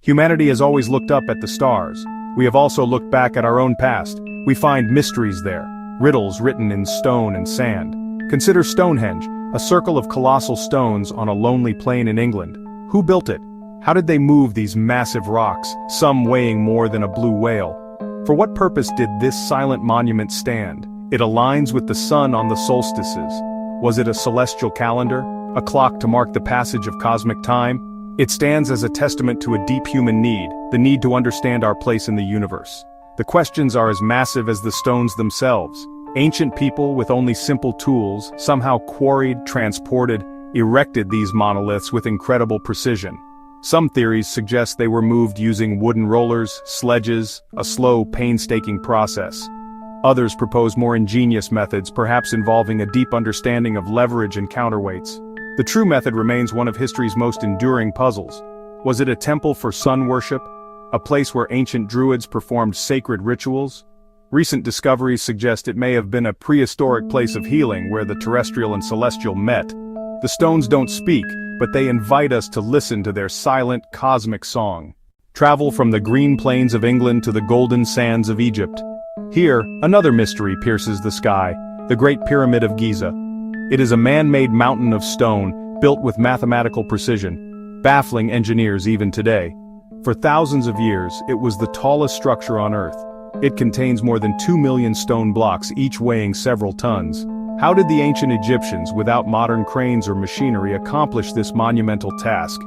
Humanity has always looked up at the stars. We have also looked back at our own past. We find mysteries there, riddles written in stone and sand. Consider Stonehenge, a circle of colossal stones on a lonely plain in England. Who built it? How did they move these massive rocks, some weighing more than a blue whale? For what purpose did this silent monument stand? It aligns with the sun on the solstices. Was it a celestial calendar? A clock to mark the passage of cosmic time? It stands as a testament to a deep human need, the need to understand our place in the universe. The questions are as massive as the stones themselves. Ancient people with only simple tools, somehow quarried, transported, erected these monoliths with incredible precision. Some theories suggest they were moved using wooden rollers, sledges, a slow, painstaking process. Others propose more ingenious methods, perhaps involving a deep understanding of leverage and counterweights. The true method remains one of history's most enduring puzzles. Was it a temple for sun worship? A place where ancient druids performed sacred rituals? Recent discoveries suggest it may have been a prehistoric place of healing where the terrestrial and celestial met. The stones don't speak, but they invite us to listen to their silent, cosmic song. Travel from the green plains of England to the golden sands of Egypt. Here, another mystery pierces the sky, the Great Pyramid of Giza. It is a man-made mountain of stone, built with mathematical precision, baffling engineers even today. For thousands of years, it was the tallest structure on Earth. It contains more than 2 million stone blocks, each weighing several tons. How did the ancient Egyptians, without modern cranes or machinery, accomplish this monumental task?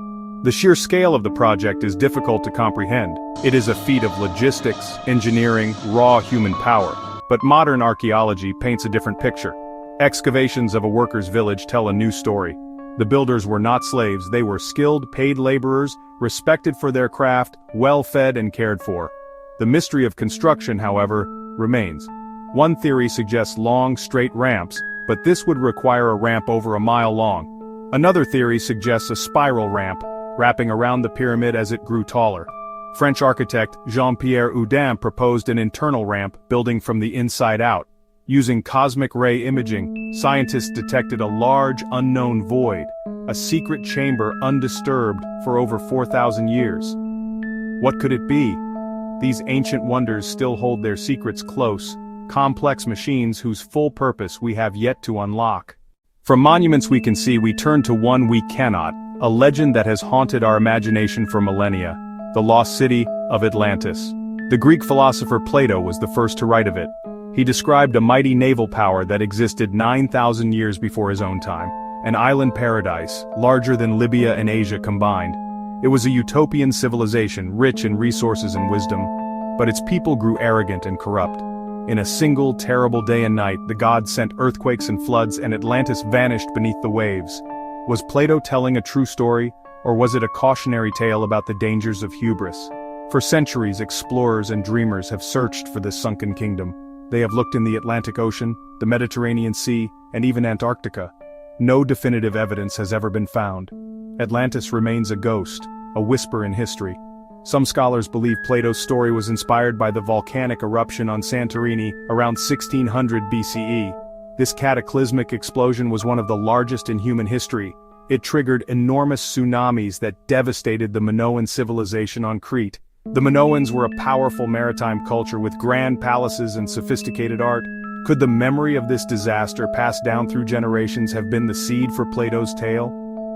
The sheer scale of the project is difficult to comprehend. It is a feat of logistics, engineering, raw human power. But modern archaeology paints a different picture. Excavations of a workers' village tell a new story. The builders were not slaves, they were skilled, paid laborers, respected for their craft, well-fed and cared for. The mystery of construction, however, remains. One theory suggests long, straight ramps, but this would require a ramp over a mile long. Another theory suggests a spiral ramp, wrapping around the pyramid as it grew taller. French architect Jean-Pierre Houdin proposed an internal ramp, building from the inside out. Using cosmic ray imaging, scientists detected a large, unknown void, a secret chamber undisturbed for over 4,000 years. What could it be? These ancient wonders still hold their secrets close, complex machines whose full purpose we have yet to unlock. From monuments we can see, we turn to one we cannot, a legend that has haunted our imagination for millennia, the lost city of Atlantis. The Greek philosopher Plato was the first to write of it. He described a mighty naval power that existed 9,000 years before his own time, an island paradise, larger than Libya and Asia combined. It was a utopian civilization, rich in resources and wisdom, but its people grew arrogant and corrupt. In a single terrible day and night, the gods sent earthquakes and floods, and Atlantis vanished beneath the waves. Was Plato telling a true story, or was it a cautionary tale about the dangers of hubris? For centuries, explorers and dreamers have searched for this sunken kingdom. They have looked in the Atlantic Ocean, the Mediterranean Sea, and even Antarctica. No definitive evidence has ever been found. Atlantis remains a ghost, a whisper in history. Some scholars believe Plato's story was inspired by the volcanic eruption on Santorini around 1600 BCE. This cataclysmic explosion was one of the largest in human history. It triggered enormous tsunamis that devastated the Minoan civilization on Crete. The Minoans were a powerful maritime culture with grand palaces and sophisticated art. Could the memory of this disaster passed down through generations have been the seed for Plato's tale?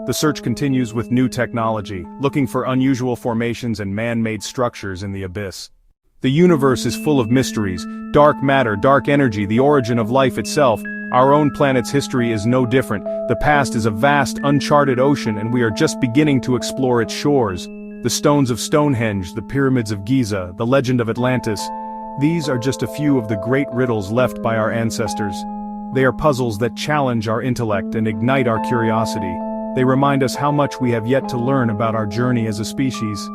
The search continues with new technology, looking for unusual formations and man-made structures in the abyss. The universe is full of mysteries, dark matter, dark energy, the origin of life itself. Our own planet's history is no different. The past is a vast, uncharted ocean, and we are just beginning to explore its shores. The stones of Stonehenge, the pyramids of Giza, the legend of Atlantis. These are just a few of the great riddles left by our ancestors. They are puzzles that challenge our intellect and ignite our curiosity. They remind us how much we have yet to learn about our journey as a species.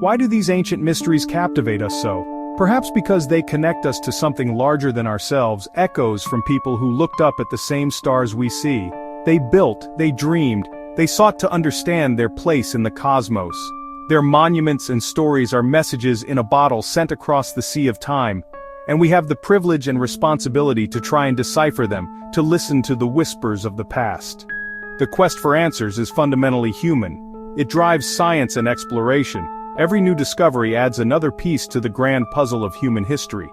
Why do these ancient mysteries captivate us so? Perhaps because they connect us to something larger than ourselves, echoes from people who looked up at the same stars we see. They built, they dreamed, they sought to understand their place in the cosmos. Their monuments and stories are messages in a bottle sent across the sea of time, and we have the privilege and responsibility to try and decipher them, to listen to the whispers of the past. The quest for answers is fundamentally human. It drives science and exploration, Every new discovery adds another piece to the grand puzzle of human history.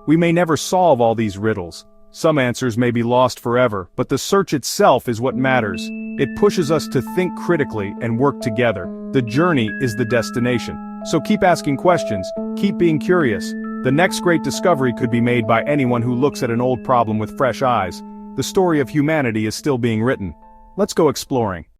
We may never solve all these riddles. Some answers may be lost forever, but the search itself is what matters. It pushes us to think critically and work together. The journey is the destination. So keep asking questions, keep being curious. The next great discovery could be made by anyone who looks at an old problem with fresh eyes. The story of humanity is still being written. Let's go exploring.